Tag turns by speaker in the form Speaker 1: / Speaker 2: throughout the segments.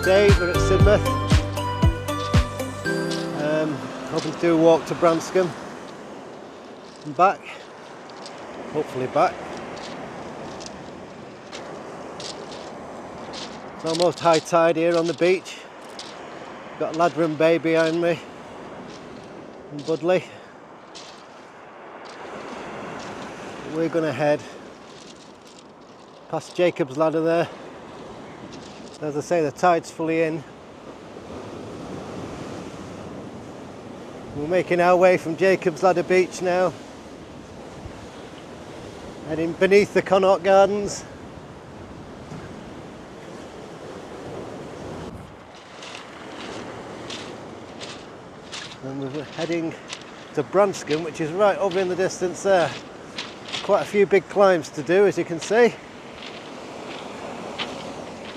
Speaker 1: day. We're at Sidmouth. Hoping to do a walk to Branscombe and back. Hopefully back. It's almost high tide here on the beach. Got Ladram Bay behind me and Budley. We're going to head past Jacob's Ladder there. As I say, the tide's fully in. We're making our way from Jacob's Ladder Beach now, heading beneath the Connaught Gardens. And we're heading to Branscombe, which is right over in the distance there. Quite a few big climbs to do, as you can see.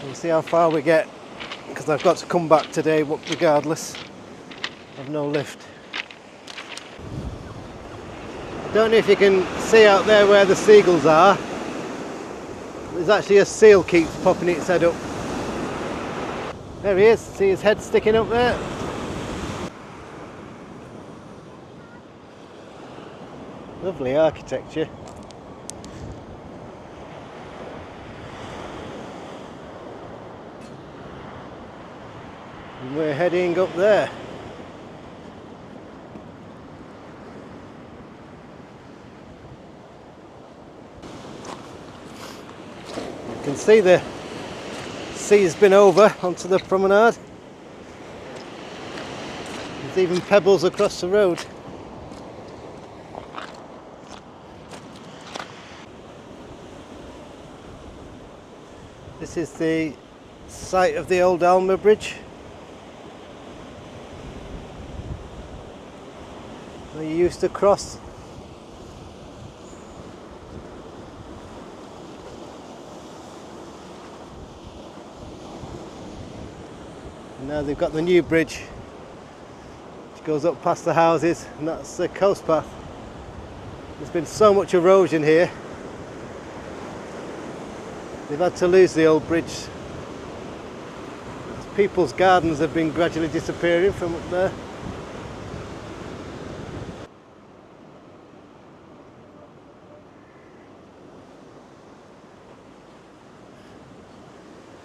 Speaker 1: We'll see how far we get, because I've got to come back today regardless. I've no lift. Don't know if you can see out there where the seagulls are. There's actually a seal keeps popping its head up. There he is, see his head sticking up there? Lovely architecture. And we're heading up there. You can see the sea's been over onto the promenade. There's even pebbles across the road. This is the site of the old Alma Bridge. Where you used to cross. And now they've got the new bridge which goes up past the houses, and that's the coast path. There's been so much erosion here. They've had to lose the old bridge. People's gardens have been gradually disappearing from up there.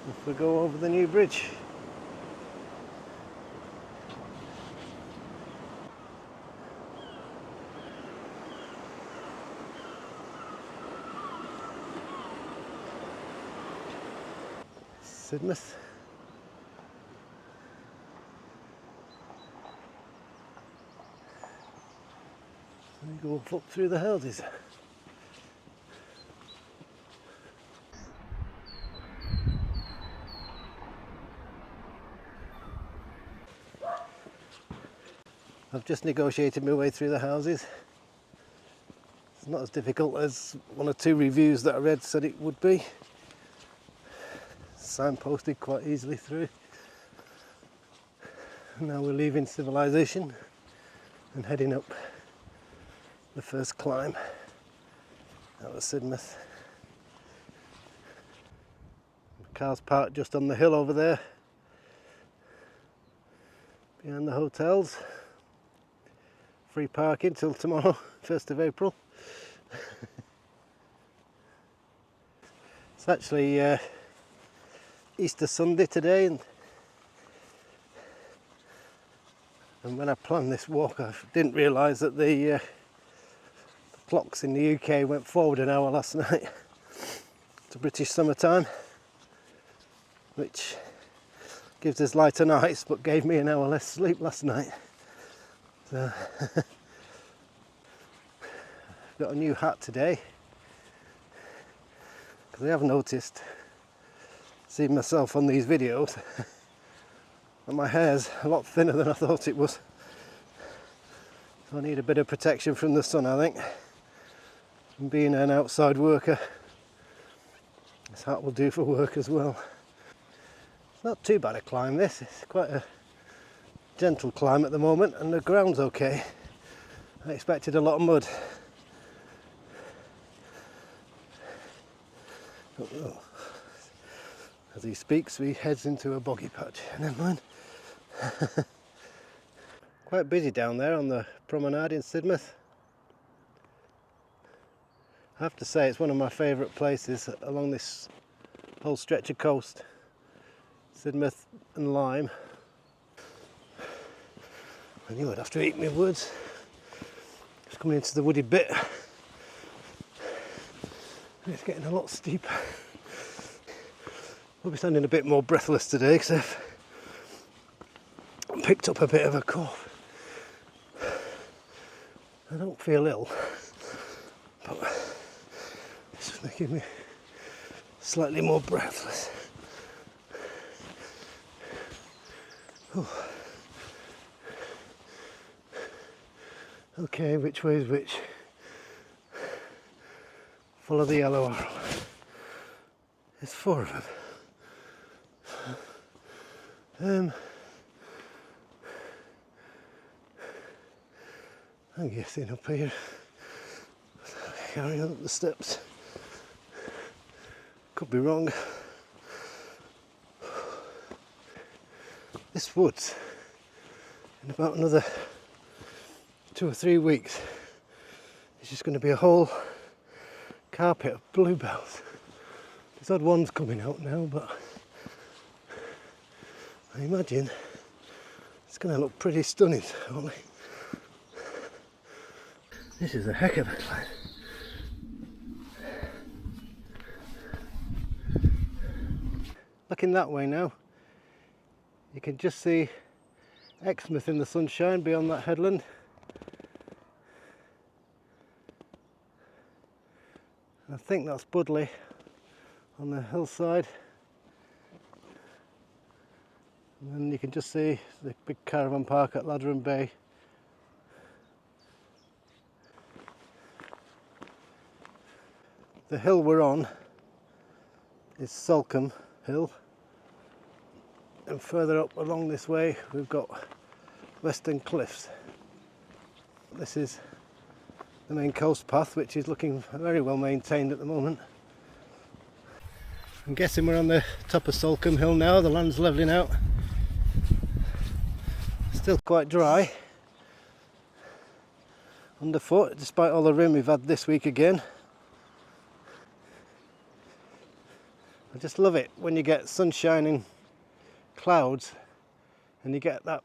Speaker 1: If we go over the new bridge. Sidmouth. And go up through the houses. I've just negotiated my way through the houses. It's not as difficult as one or two reviews that I read said it would be. Signposted quite easily through. And now we're leaving civilization and heading up the first climb out of Sidmouth. The car's parked just on the hill over there behind the hotels. Free parking till tomorrow, 1st of April. It's actually Easter Sunday today, and when I planned this walk I didn't realise that the clocks in the UK went forward an hour last night to British summertime, which gives us lighter nights but gave me an hour less sleep last night. So I've got a new hat today because I have noticed, seeing myself on these videos, and my hair's a lot thinner than I thought it was. So I need a bit of protection from the sun, I think. And being an outside worker, this hat will do for work as well. It's not too bad a climb this, it's quite a gentle climb at the moment and the ground's okay. I expected a lot of mud. As he speaks, he heads into a boggy patch. Never mind. Quite busy down there on the promenade in Sidmouth. I have to say it's one of my favourite places along this whole stretch of coast. Sidmouth and Lyme. I knew I'd have to eat my words. Just coming into the wooded bit. And it's getting a lot steeper. I'll be sounding a bit more breathless today because I've picked up a bit of a cough. I don't feel ill, but it's just making me slightly more breathless. Ooh. Okay, which way is which? Follow the yellow arrow. There's 4 of them. I'm guessing up here. Carrying up the steps. Could be wrong. This woods, in about another 2 or 3 weeks, it's just going to be a whole carpet of bluebells. There's odd ones coming out now, but I imagine it's going to look pretty stunning, shortly. This is a heck of a climb. Looking that way now, you can just see Exmouth in the sunshine beyond that headland. I think that's Budley on the hillside. And then you can just see the big caravan park at Lateran Bay. The hill we're on is Salcombe Hill, and further up along this way we've got Western Cliffs. This is the main coast path, which is looking very well maintained at the moment. I'm guessing we're on the top of Salcombe Hill now. The land's levelling out. Still quite dry underfoot, despite all the rain we've had this week again. I just love it when you get sunshine and clouds and you get that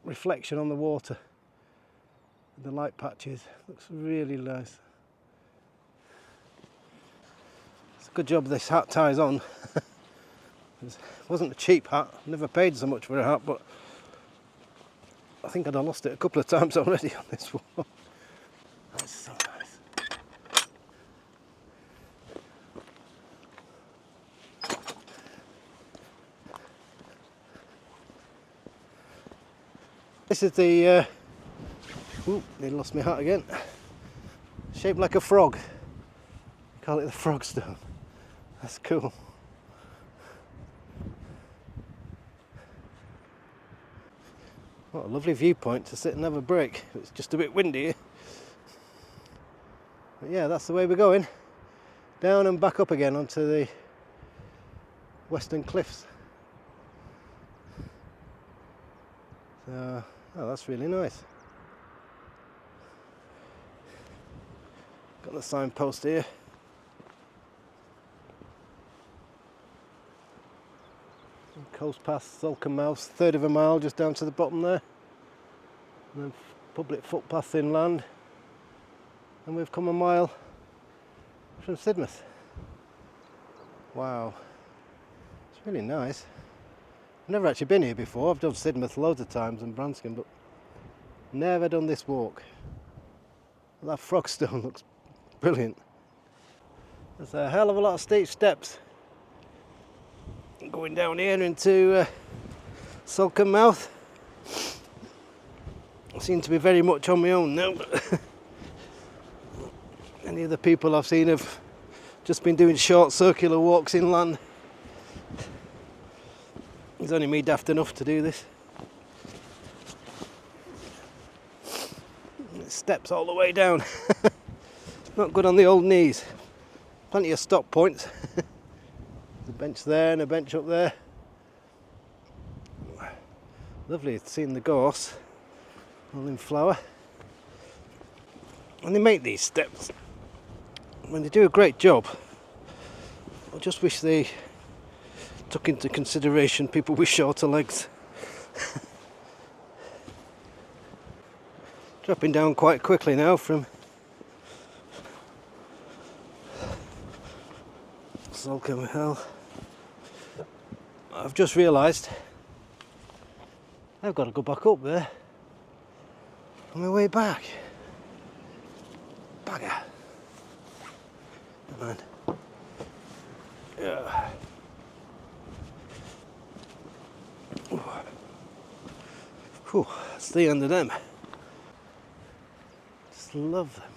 Speaker 1: reflection on the water. The light patches, looks really nice. It's a good job this hat ties on. It wasn't a cheap hat, never paid so much for a hat, but I think I'd have lost it a couple of times already on this one. That's so nice. This is the, ooh, nearly lost my hat again. Shaped like a frog. Call it the frog stone. That's cool. What a lovely viewpoint to sit and have a break. It's just a bit windy. But yeah, that's the way we're going. Down and back up again onto the Western Cliffs. So, oh, that's really nice. Got the signpost here. Coast past Salcombe Mouse, 1/3 of a mile just down to the bottom there. And then public footpath inland. And we've come a mile from Sidmouth. Wow. It's really nice. I've never actually been here before. I've done Sidmouth loads of times and Branscombe, but never done this walk. That frog stone looks brilliant. There's a hell of a lot of steep steps going down here into Salcombe Mouth. I seem to be very much on my own now, but any of the people I've seen have just been doing short circular walks inland. It's only me daft enough to do this. It steps all the way down. Not good on the old knees. Plenty of stop points. The Bench there and a bench up there. Lovely seeing the gorse all in flower. And they make these steps, when they do a great job. I just wish they took into consideration people with shorter legs. Dropping down quite quickly now from Salcombe Hill. I've just realised I've got to go back up there on my way back. Bugger. Never mind. Yeah. Whew, that's the end of them. Just love them.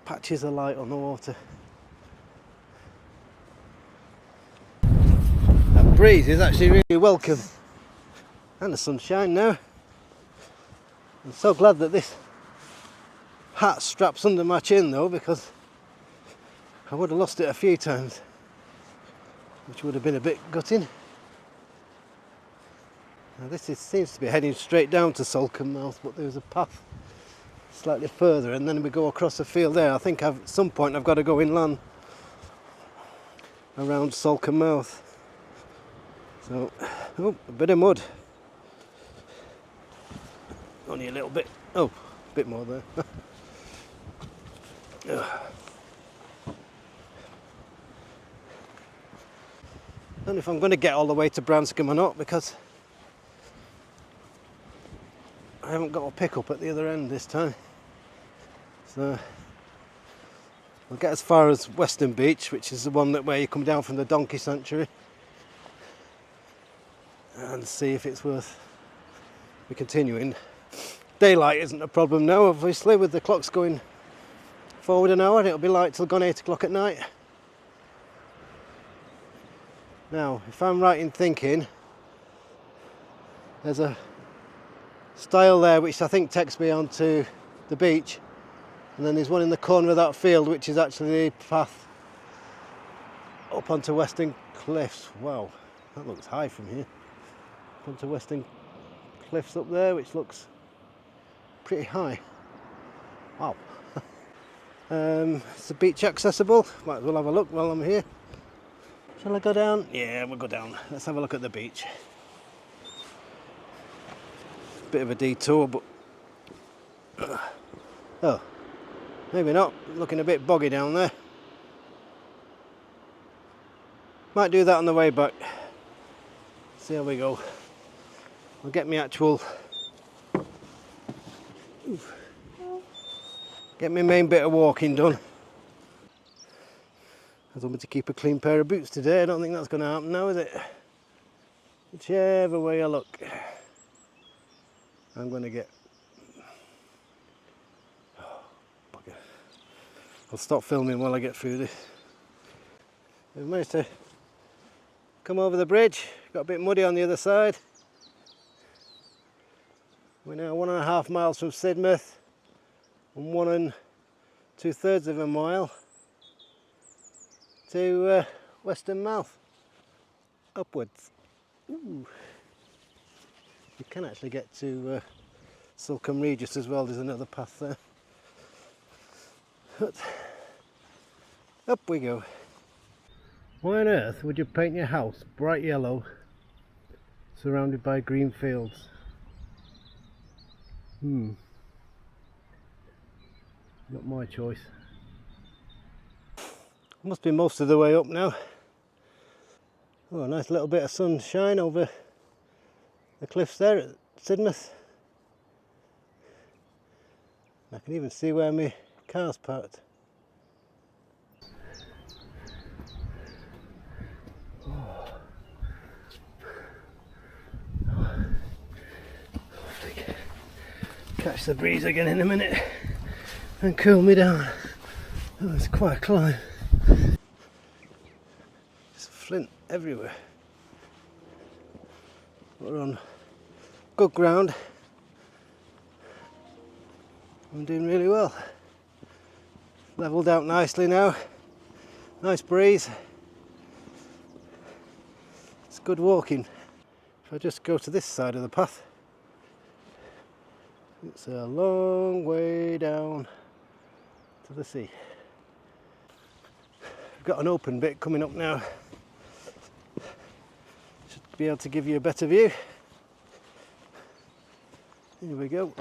Speaker 1: Patches of light on the water. That breeze is actually really welcome. And the sunshine now. I'm so glad that this hat straps under my chin though, because I would have lost it a few times, which would have been a bit gutting. Now this seems to be heading straight down to Salcombe Mouth, but there's a path slightly further and then we go across a field there. I think at some point I've got to go inland around Salcombe Mouth. So, oh, a bit of mud. Only a little bit. Oh, a bit more there. I don't know if I'm going to get all the way to Branscombe or not, because I haven't got a pickup at the other end this time. So I'll get as far as Western Beach, which is the one where you come down from the donkey sanctuary, and see if it's worth me continuing. Daylight isn't a problem now, obviously, with the clocks going forward an hour. It'll be light till gone 8 o'clock at night. Now, if I'm right in thinking, there's a stile there which I think takes me onto the beach, and then there's one in the corner of that field which is actually the path up onto Western Cliffs. Wow, that looks high from here. Up onto Western Cliffs up there, which looks pretty high. Wow. Is the beach accessible? Might as well have a look while I'm here. Shall I go down? Yeah, we'll go down. Let's have a look at the beach. Bit of a detour, but oh, maybe not. Looking a bit boggy down there. Might do that on the way back. See how we go. I'll get my actual, get my main bit of walking done. I told me to keep a clean pair of boots today. I don't think that's going to happen now, is it? Whichever way I look, I'm going to get... Oh, bugger. I'll stop filming while I get through this. We've managed to come over the bridge. Got a bit muddy on the other side. We're now 1.5 miles from Sidmouth and 1 2/3 of a mile to Western Mouth, upwards. Ooh. You can actually get to Salcombe Regis as well. There's another path there. But up we go. Why on earth would you paint your house bright yellow, surrounded by green fields? Not my choice. Must be most of the way up now. Oh, a nice little bit of sunshine over the cliffs there at Sidmouth. I can even see where my car's parked. Catch the breeze again in a minute and cool me down. Oh, it's quite a climb. There's flint everywhere. We're on good ground. I'm doing really well. Levelled out nicely now. Nice breeze. It's good walking. If I just go to this side of the path, it's a long way down to the sea. We've got an open bit coming up now. Should be able to give you a better view. Here we go.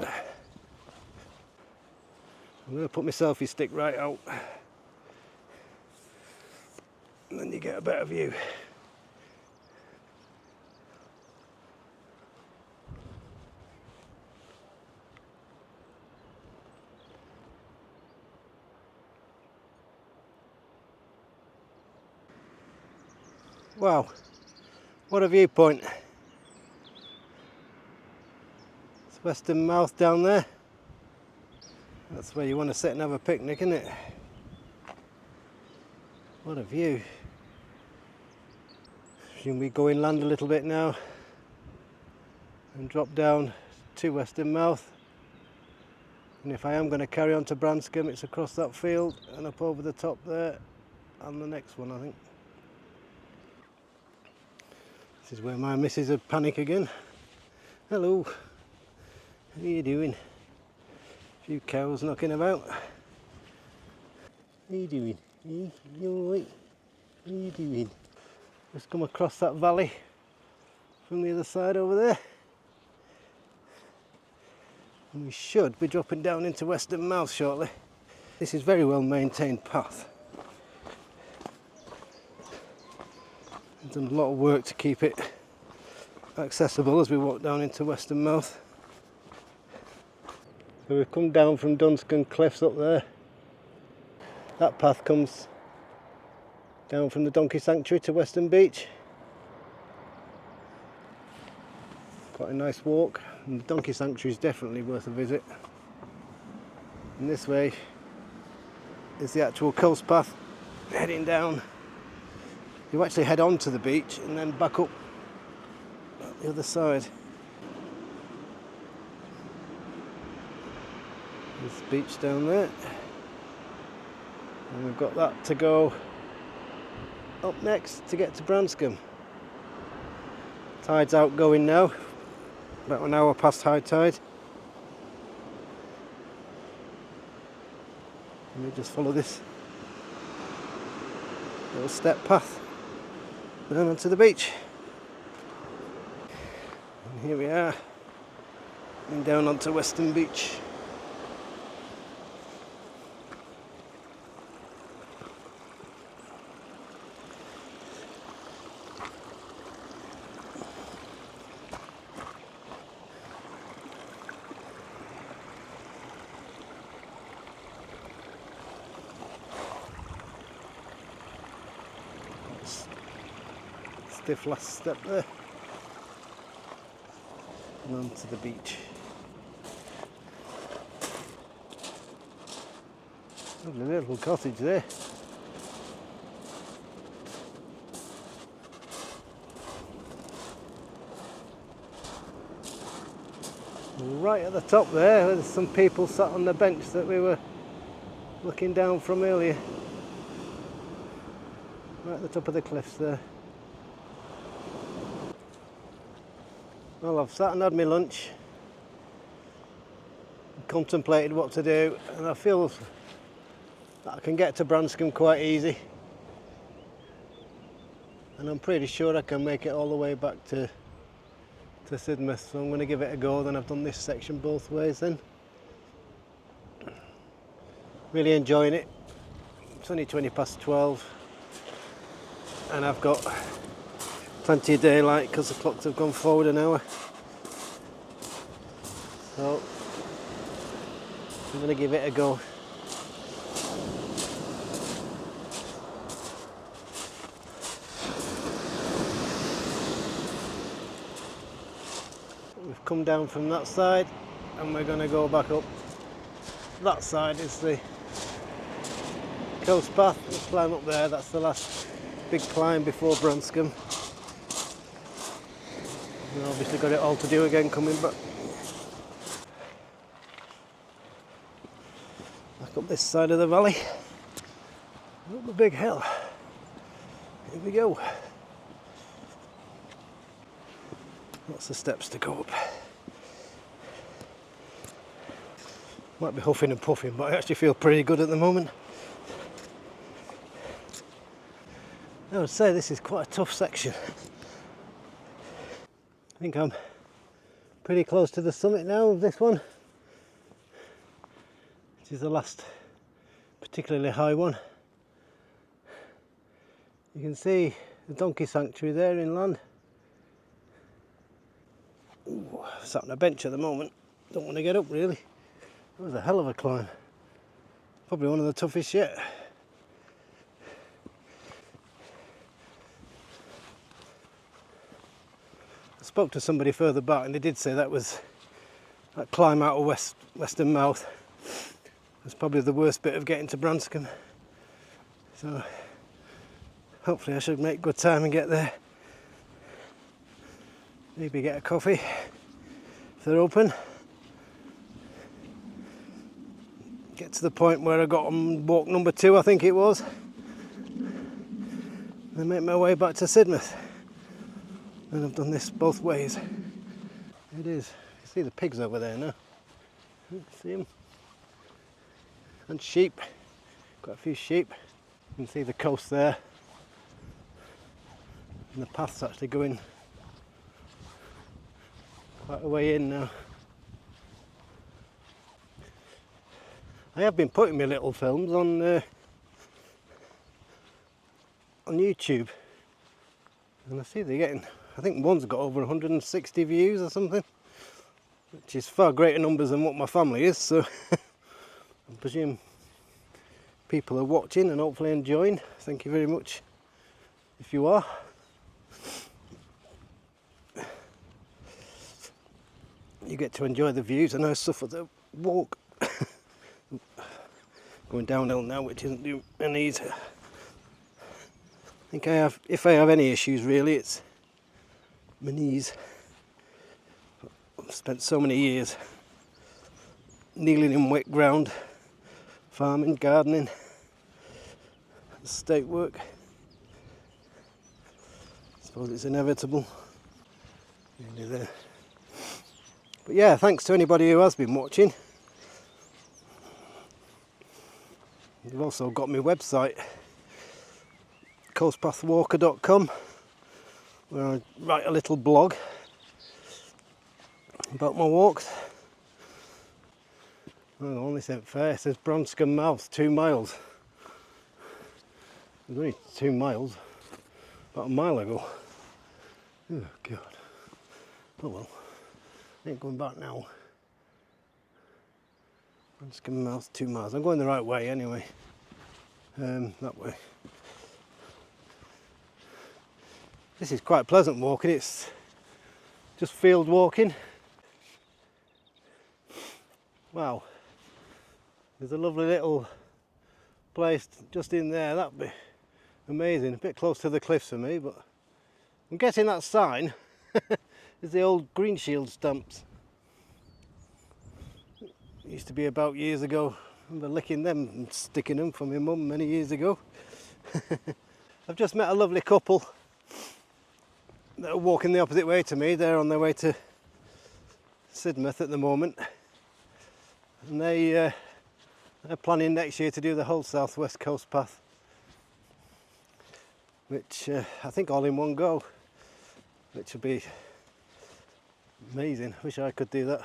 Speaker 1: I'm going to put my selfie stick right out, and then you get a better view. Wow, what a viewpoint. It's Western Mouth down there. That's where you want to sit and have a picnic, isn't it? What a view. Should we go inland a little bit now and drop down to Western Mouth? And if I am going to carry on to Branscombe, it's across that field and up over the top there, and the next one, I think. This is where my missus would panic again. Hello, how are you doing? A few cows knocking about. How are you doing? You alright? How are you doing? Just come across that valley from the other side over there. And we should be dropping down into Western Mouth shortly. This is very well maintained path. I've done a lot of work to keep it accessible as we walk down into Western Mouth. So we've come down from Branscombe Cliffs up there. That path comes down from the Donkey Sanctuary to Western Beach. Quite a nice walk, and the Donkey Sanctuary is definitely worth a visit. And this way is the actual coast path heading down. You actually head on to the beach and then back up the other side. There's the beach down there, and we've got that to go up next to get to Branscombe. Tide's outgoing now, about an hour past high tide. And we just follow this little step path down onto the beach. And here we are, and down onto Western Beach. Stiff last step there, and onto the beach. Lovely little cottage there. Right at the top there, there's some people sat on the bench that we were looking down from earlier. Right at the top of the cliffs there. Well, I've sat and had my lunch, contemplated what to do, and I feel that I can get to Branscombe quite easy, and I'm pretty sure I can make it all the way back to Sidmouth, so I'm going to give it a go. Then I've done this section both ways then. Really enjoying it. It's only 20 past 12 and I've got plenty of daylight because the clocks have gone forward an hour. So I'm going to give it a go. We've come down from that side and we're going to go back up. That side is the coast path. Let's climb up there. That's the last big climb before Branscombe. We've obviously got it all to do again coming back. Back up this side of the valley. Up the big hill. Here we go. Lots of steps to go up. Might be huffing and puffing, but I actually feel pretty good at the moment. I would say this is quite a tough section. I think I'm pretty close to the summit now of this one, which is the last particularly high one. You can see the donkey sanctuary there inland. Ooh, I'm sat on a bench at the moment. Don't want to get up really. That was a hell of a climb. Probably one of the toughest yet. I spoke to somebody further back and they did say that climb out of Western Mouth was probably the worst bit of getting to Branscombe. So hopefully I should make good time and get there. Maybe get a coffee if they're open. Get to the point where I got on walk number 2, I think it was. Then make my way back to Sidmouth. And I've done this both ways. It is. You see the pigs over there now. See them? And sheep. Quite a few sheep. You can see the coast there. And the path's actually going quite a way in now. I have been putting my little films on YouTube, and I see they're getting, I think one's got over 160 views or something, which is far greater numbers than what my family is, so I presume people are watching and hopefully enjoying. Thank you very much if you are. You get to enjoy the views and I suffer the walk. Going downhill now, which isn't doing any easier. I think if I have any issues really, it's my knees. I've spent so many years kneeling in wet ground, farming, gardening, estate work. I suppose it's inevitable. Nearly there. But yeah, thanks to anybody who has been watching. You've also got my website, coastpathwalker.com, where I write a little blog about my walks. Well, only sent fair, it says Branscombe Mouth, 2 miles. It was only 2 miles, about a mile ago. Oh God. Oh well, I ain't going back now. Branscombe Mouth, 2 miles. I'm going the right way anyway. That way. This is quite pleasant walking. It's just field walking. Wow. There's a lovely little place just in there. That'd be amazing. A bit close to the cliffs for me, but I'm guessing that sign is the old Green Shield stamps. It used to be about years ago. I remember licking them and sticking them for my mum many years ago. I've just met a lovely couple that are walking the opposite way to me. They're on their way to Sidmouth at the moment. And they're planning next year to do the whole southwest coast path. Which I think all in one go. Which would be amazing. Wish I could do that.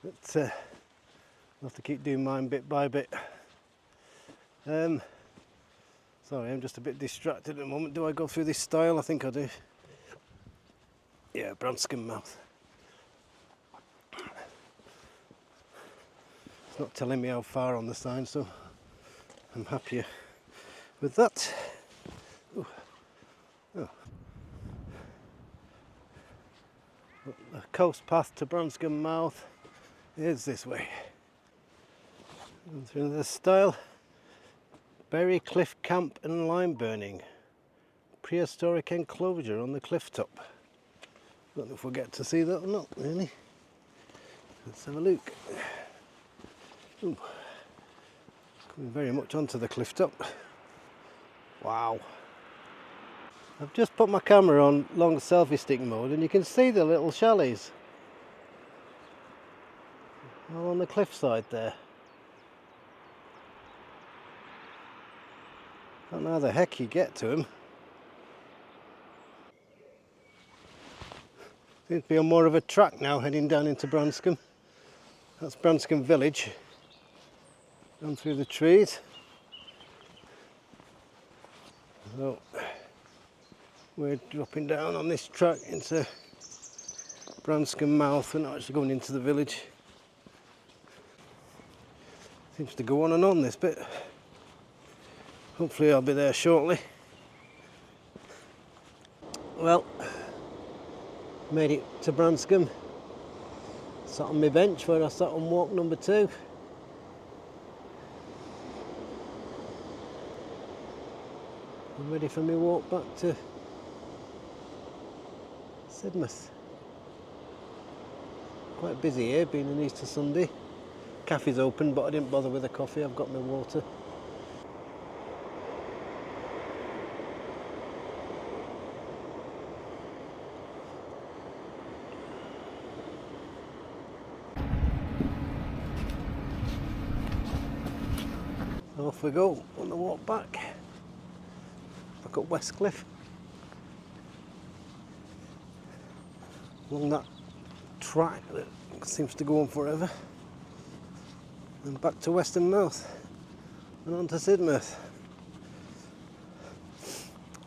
Speaker 1: But I'll have to keep doing mine bit by bit. Sorry, I'm just a bit distracted at the moment. Do I go through this style? I think I do. Yeah, Branscombe Mouth. It's not telling me how far on the sign, so I'm happier with that. Ooh. Oh. The coast path to Branscombe Mouth is this way. And through this style, Berry Cliff Camp and Lime Burning, prehistoric enclosure on the cliff top. Don't know if we'll get to see that or not, really. Let's have a look. Ooh. Coming very much onto the cliff top. Wow. I've just put my camera on long selfie stick mode and you can see the little chalets all on the cliffside there. I don't know how the heck you get to them. Seems to be on more of a track now heading down into Branscombe. That's Branscombe village. Gone through the trees. So we're dropping down on this track into Branscombe mouth. We're not actually going into the village. Seems to go on and on this bit. Hopefully I'll be there shortly. Well, made it to Branscombe. Sat on my bench where I sat on walk number 2. I'm ready for my walk back to Sidmouth. Quite busy here, being an Easter Sunday. Cafe's open, but I didn't bother with a coffee. I've got my water. Off we go on the walk back up West Cliff, along that track that seems to go on forever, and back to Westernmouth and on to Sidmouth.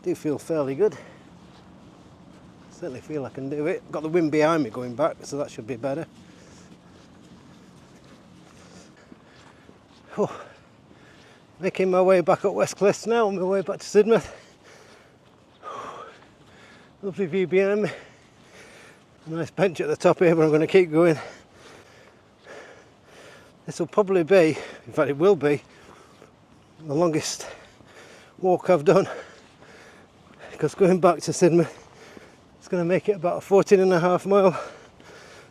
Speaker 1: Do feel fairly good. Certainly feel I can do it. Got the wind behind me going back, so that should be better. Oh. Making my way back up West Cliffs now, on my way back to Sidmouth. Lovely view behind me. A nice bench at the top here, but I'm going to keep going. This will probably be, in fact it will be, the longest walk I've done. Because going back to Sidmouth, it's going to make it about a 14.5 mile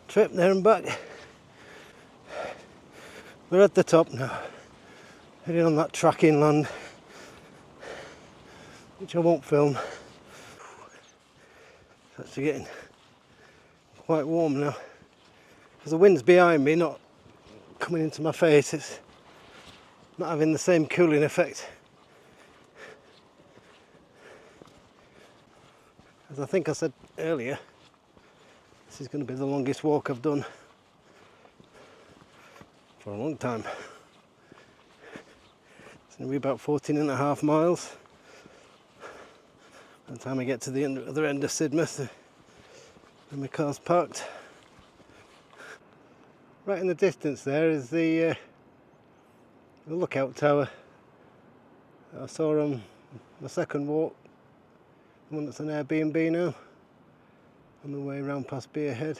Speaker 1: trip there and back. We're at the top now. Heading on that track inland, which I won't film. It's actually getting quite warm now. Because the wind's behind me, not coming into my face, it's not having the same cooling effect. As I think I said earlier, this is going to be the longest walk I've done for a long time. It's going to be about 14.5 miles. By the time I get to the other end of Sidmouth, and my car's parked. Right in the distance there is the lookout tower that I saw on my second walk, the one that's an Airbnb now, on the way round past Beerhead.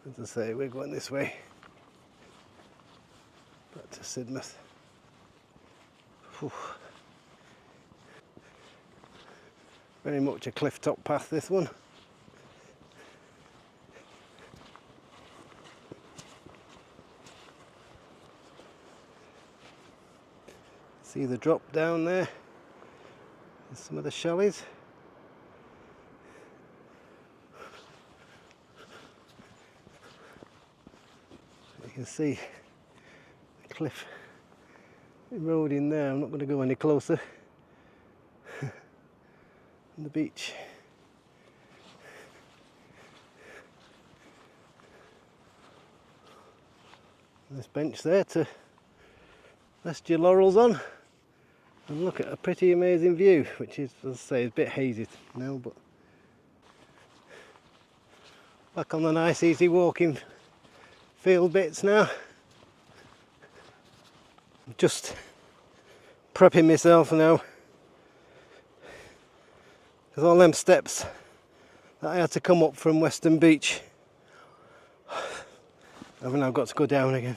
Speaker 1: As I say, we're going this way, back to Sidmouth. Whew. Very much a cliff top path, this one. See the drop down there? There's some of the chalets. You can see the cliff road in there. I'm not going to go any closer. On the beach. This bench there to rest your laurels on and look at a pretty amazing view, which is, as I say, a bit hazy now, but back on the nice easy walking field bits now. I'm just prepping myself now, because all them steps that I had to come up from Western Beach, I've now got to go down again.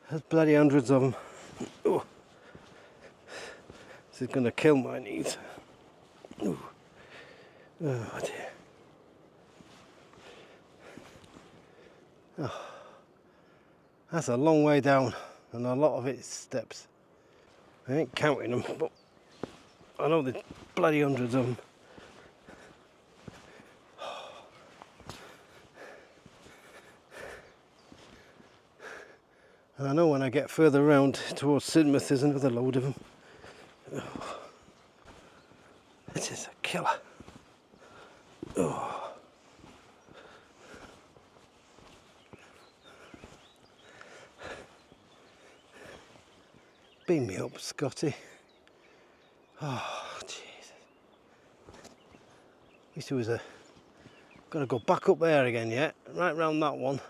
Speaker 1: There's bloody hundreds of them. Oh. This is going to kill my knees. Oh, oh dear. Oh. That's a long way down. and a lot of it's steps. I ain't counting them, but I know there's bloody hundreds of them. And I know when I get further around towards Sidmouth there's another load of them. Oh, this is a killer. Oh. Beam me up, Scotty. Oh, Jesus. Wish there was a... Gotta go back up there again yet, right round that one.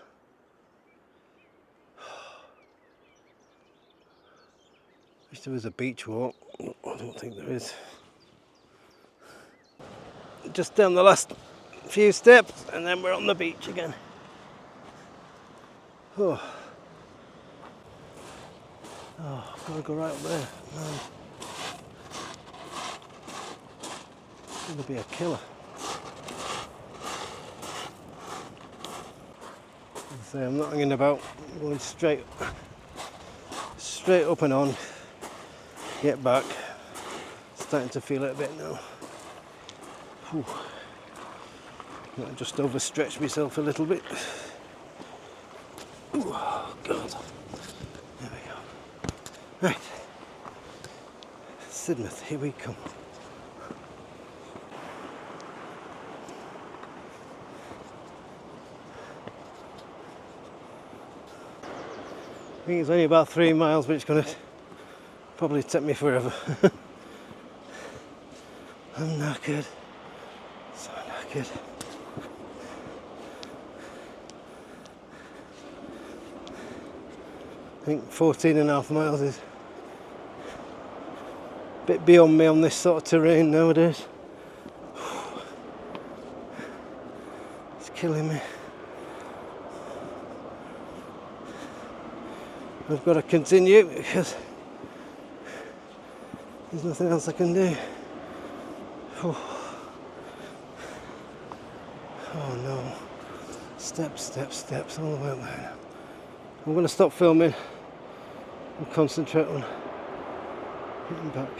Speaker 1: Wish there was a beach walk. I don't think there is. Just down the last few steps and then we're on the beach again. Oh, I've got to go right up there. No. It's going to be a killer. As I say, I'm not hanging about. I'm going straight up and on. Get back. Starting to feel it a bit now. Whew. I just overstretched myself a little bit. Ooh, oh God. There we go. Right. Sidmouth, here we come. I think it's only about 3 miles, but it's going to probably take me forever. I'm knackered. So knackered. I think 14.5 miles is a bit beyond me on this sort of terrain nowadays. It's killing me. I've got to continue because there's nothing else I can do. Oh no. Steps all the way up there. I'm going to stop filming and concentrate on getting back.